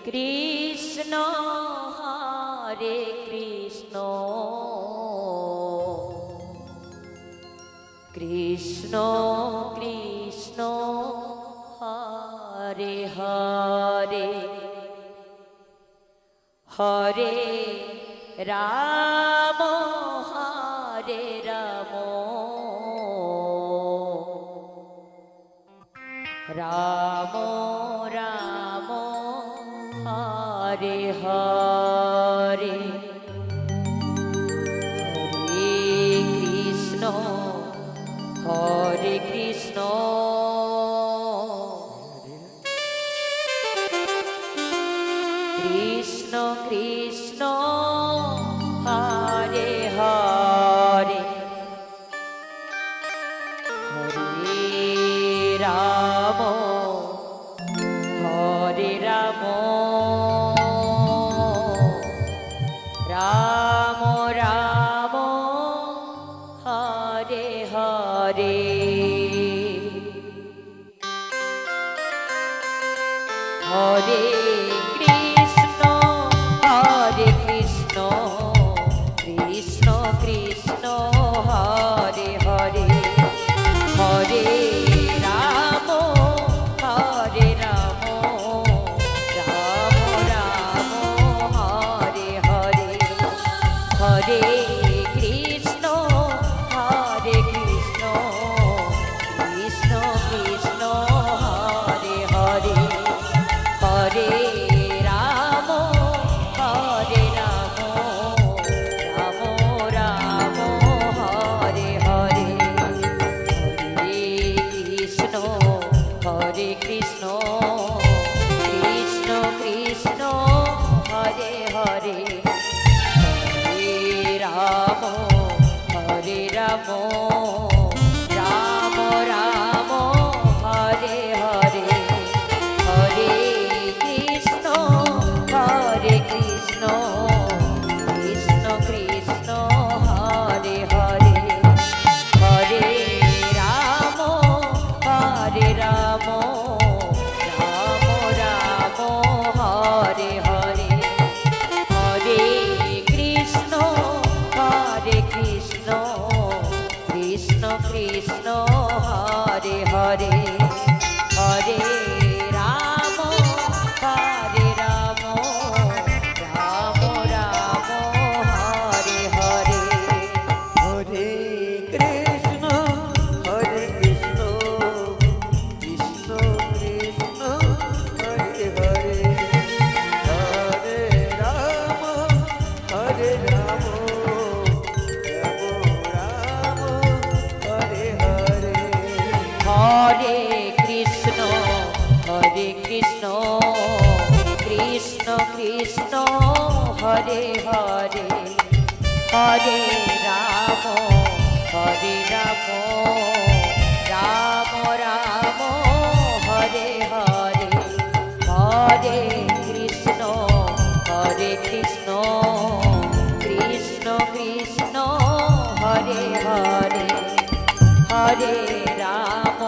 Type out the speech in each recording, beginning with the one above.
Krishna Hare Krishna Krishna Krishna Hare Hare Hare Ram Hare Ram Ram Ram Hare Hare Hare Krishna Krishna Krishna Hare Hare Hare Ram Hare Ram Ram Ram Hare Hare Hare Krishna Hare Krishna Krishna Krishna Hare Hare Hare Ram Hare Ram Ram Ram Hare Hare Hare Krishna Hare Krishna Krishna Krishna Hare Hare Hare Ram Hare Ram Ram Ram Hare Hare Hare Krishna Hare Krishna Krishna Krishna Hare Hare Hare Ram Hare Ram Ram Ram Hare Hare Hare Krishna Hare Krishna Krishna Krishna Hare Hare Hare Ram Hare Ram Ram Ram Hare Hare Hare Krishna Hare Krishna Krishna Krishna Hare Hare Hare Ram Hare Ram Ram Ram Hare Hare Hare Krishna Krishna Krishna Krishna Hare Hare Hare Ram Ram Ram Hare Hare Hare Krishna Krishna Krishna Hare Hare Hare Ram Ram Ram Hare Hare Hare Krishna Krishna Krishna Hare Hare Hare Ram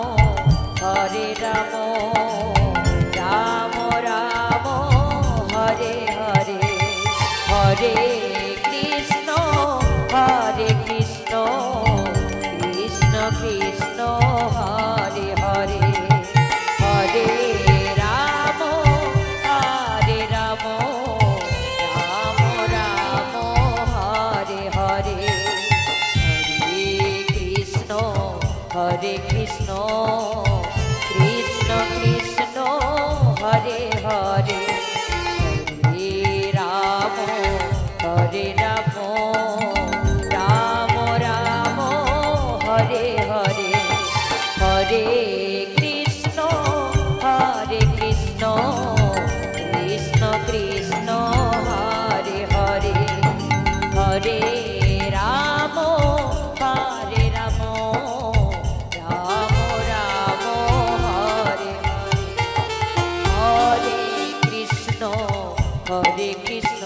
Ram Ram Hare Hare Hare Krishna Krishna Krishna Hare Hare Hare Ram Ram Ram Hare Hare Hare Krishna Krishna Krishna Hare Hare Hare Ram Ram Ram Hare Hare Hare Krishna Krishna Krishna Hare Hare Hare Ram Ram Ram Hare Hare Hare Krishna